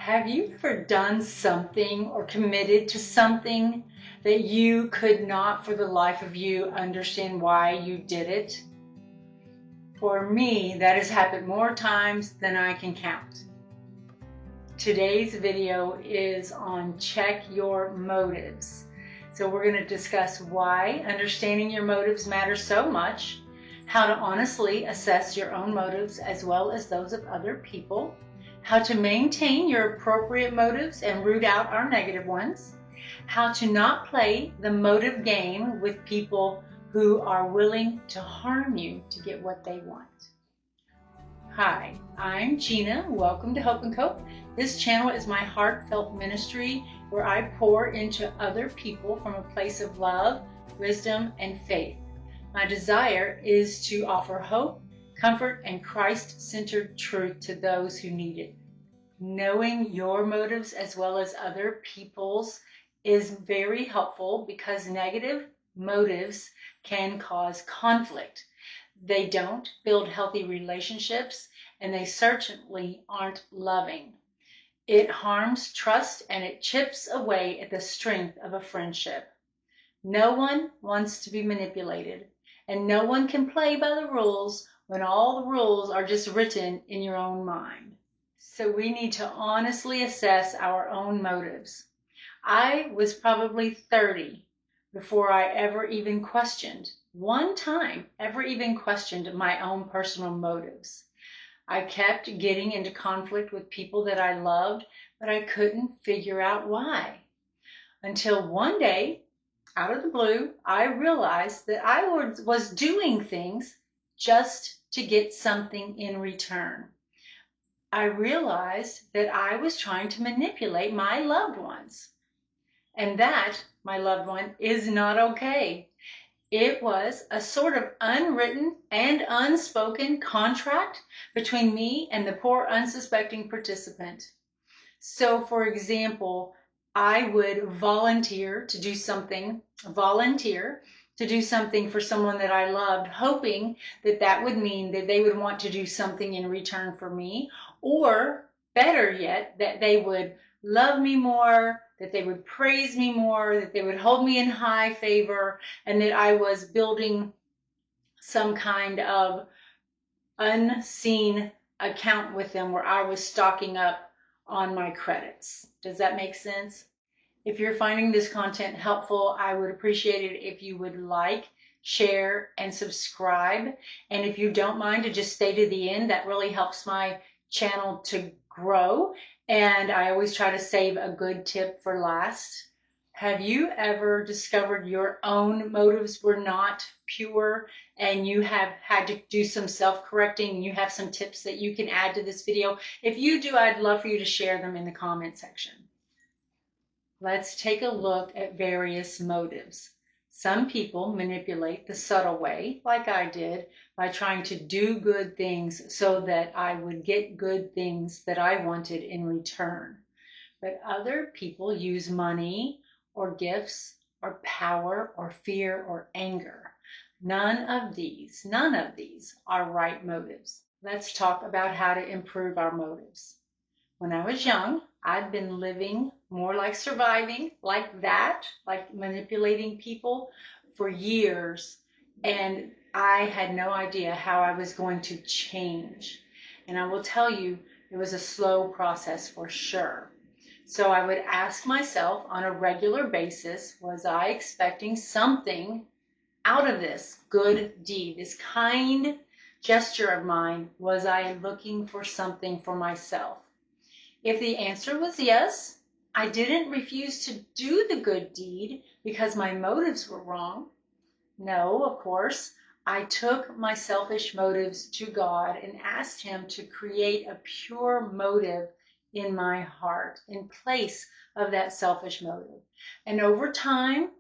Have you ever done something or committed to something that you could not for the life of you understand why you did it? For me, that has happened more times than I can count. Today's video is on check your motives. So we're going to discuss why understanding your motives matters so much, how to honestly assess your own motives as well as those of other people, how to maintain your appropriate motives and root out our negative ones, how to not play the motive game with people who are willing to harm you to get what they want. Hi, I'm Gina. Welcome to Hope and Cope. This channel is my heartfelt ministry where I pour into other people from a place of love, wisdom, and faith. My desire is to offer hope, comfort, and Christ-centered truth to those who need it. Knowing your motives as well as other people's is very helpful because negative motives can cause conflict. They don't build healthy relationships, and they certainly aren't loving. It harms trust and it chips away at the strength of a friendship. No one wants to be manipulated, and no one can play by the rules when all the rules are just written in your own mind. So we need to honestly assess our own motives. I was probably 30 before I ever even questioned, one time ever even questioned my own personal motives. I kept getting into conflict with people that I loved, but I couldn't figure out why. Until one day, out of the blue, I realized that I was doing things just to get something in return. I realized that I was trying to manipulate my loved ones. And that, my loved one, is not okay. It was a sort of unwritten and unspoken contract between me and the poor unsuspecting participant. So, for example, I would volunteer to do something for someone that I loved, hoping that that would mean that they would want to do something in return for me, or better yet, that they would love me more, that they would praise me more, that they would hold me in high favor, and that I was building some kind of unseen account with them where I was stocking up on my credits. Does that make sense? If you're finding this content helpful, I would appreciate it if you would like, share, and subscribe. And if you don't mind to just stay to the end, that really helps my channel to grow. And I always try to save a good tip for last. Have you ever discovered your own motives were not pure and you have had to do some self-correcting and you have some tips that you can add to this video? If you do, I'd love for you to share them in the comment section. Let's take a look at various motives. Some people manipulate the subtle way, like I did, by trying to do good things so that I would get good things that I wanted in return. But other people use money or gifts or power or fear or anger. None of these are right motives. Let's talk about how to improve our motives. When I was young, I'd been living more like surviving, like manipulating people for years, and I had no idea how I was going to change. And I will tell you, it was a slow process for sure. So I would ask myself on a regular basis, was I expecting something out of this good deed, this kind gesture of mine? Was I looking for something for myself? If the answer was yes, I didn't refuse to do the good deed because my motives were wrong. No, of course, I took my selfish motives to God and asked Him to create a pure motive in my heart in place of that selfish motive. And over time,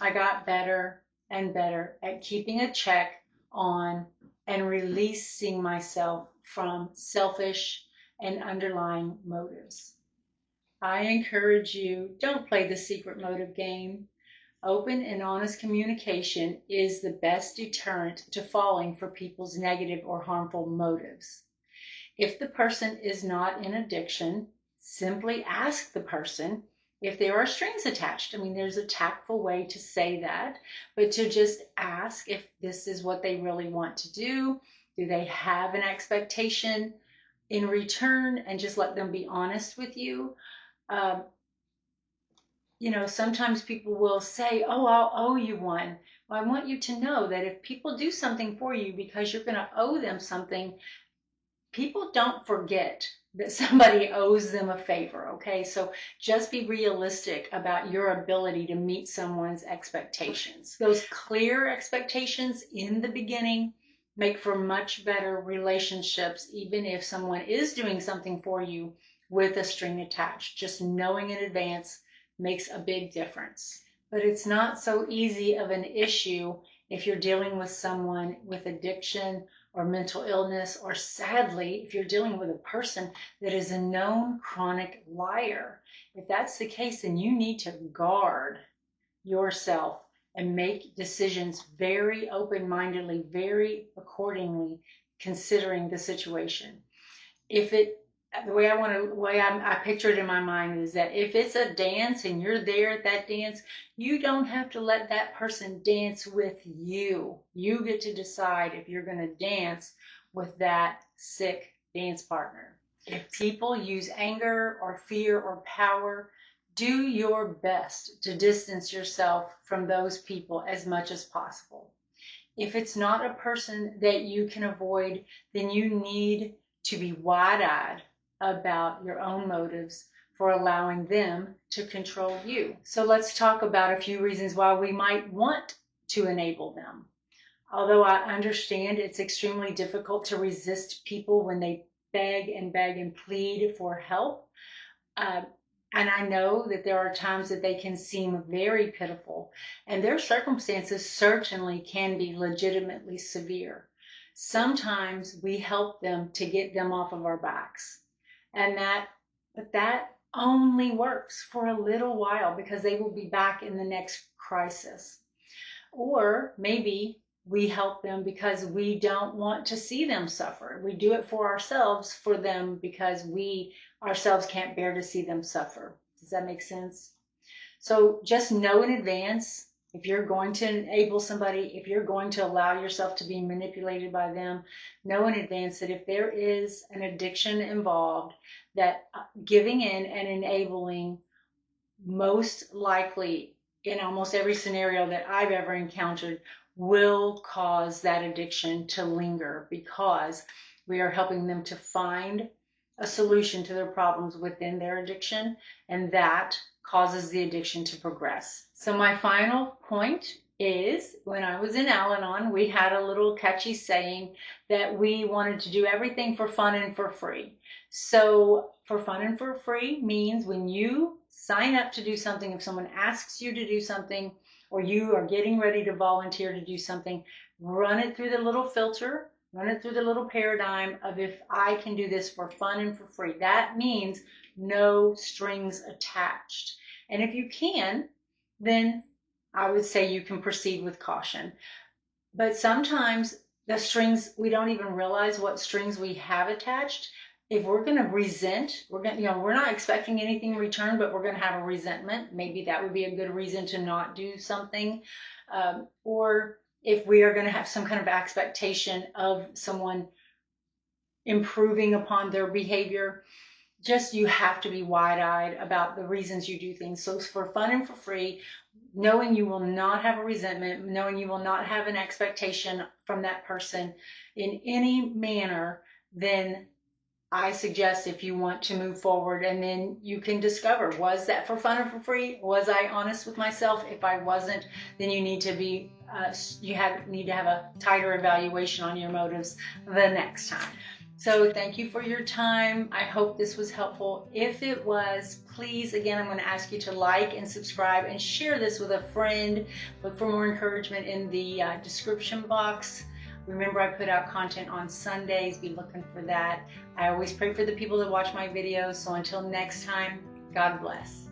I got better and better at keeping a check on and releasing myself from selfish and underlying motives. I encourage you, don't play the secret motive game. Open and honest communication is the best deterrent to falling for people's negative or harmful motives. If the person is not in addiction, simply ask the person if there are strings attached. I mean, there's a tactful way to say that, but to just ask if this is what they really want to do. Do they have an expectation in return? And just let them be honest with you. Um, sometimes people will say, oh, I'll owe you one. Well, I want you to know that if people do something for you because you're going to owe them something, people don't forget that somebody owes them a favor, okay? So just be realistic about your ability to meet someone's expectations. Those clear expectations in the beginning make for much better relationships, even if someone is doing something for you with a string attached. Just knowing in advance makes a big difference. But it's not so easy of an issue if you're dealing with someone with addiction or mental illness, or sadly, if you're dealing with a person that is a known chronic liar. If that's the case, then you need to guard yourself and make decisions very open-mindedly, very accordingly, considering the situation. The way I picture it in my mind is that if it's a dance and you're there at that dance, you don't have to let that person dance with you. You get to decide if you're going to dance with that sick dance partner. If people use anger or fear or power, do your best to distance yourself from those people as much as possible. If it's not a person that you can avoid, then you need to be wide-eyed about your own motives for allowing them to control you. So let's talk about a few reasons why we might want to enable them. Although I understand it's extremely difficult to resist people when they beg and plead for help. And I know that there are times that they can seem very pitiful, and their circumstances certainly can be legitimately severe. Sometimes we help them to get them off of our backs. But that only works for a little while because they will be back in the next crisis. Or maybe we help them because we don't want to see them suffer. We do it for ourselves, for them, because we ourselves can't bear to see them suffer. Does that make sense? So just know in advance, if you're going to enable somebody, if you're going to allow yourself to be manipulated by them, know in advance that if there is an addiction involved, that giving in and enabling, most likely in almost every scenario that I've ever encountered, will cause that addiction to linger, because we are helping them to find a solution to their problems within their addiction, and that causes the addiction to progress. So my final point is, when I was in Al-Anon, we had a little catchy saying that we wanted to do everything for fun and for free. So for fun and for free means when you sign up to do something, if someone asks you to do something, or you are getting ready to volunteer to do something, run it through the little filter, run it through the little paradigm of, if I can do this for fun and for free. That means no strings attached. And if you can, then I would say you can proceed with caution. But sometimes the strings, we don't even realize what strings we have attached. If we're going to resent, we're not expecting anything in return, but we're going to have a resentment. Maybe that would be a good reason to not do something. Or if we are going to have some kind of expectation of someone improving upon their behavior, just, you have to be wide-eyed about the reasons you do things. So for fun and for free, knowing you will not have a resentment, knowing you will not have an expectation from that person in any manner, then I suggest, if you want to move forward, and then you can discover, was that for fun or for free? Was I honest with myself? If I wasn't, then you need to be, need to have a tighter evaluation on your motives the next time. So thank you for your time. I hope this was helpful. If it was, please, again, I'm going to ask you to like and subscribe and share this with a friend. Look for more encouragement in the description box. Remember, I put out content on Sundays. Be looking for that. I always pray for the people that watch my videos. So until next time, God bless.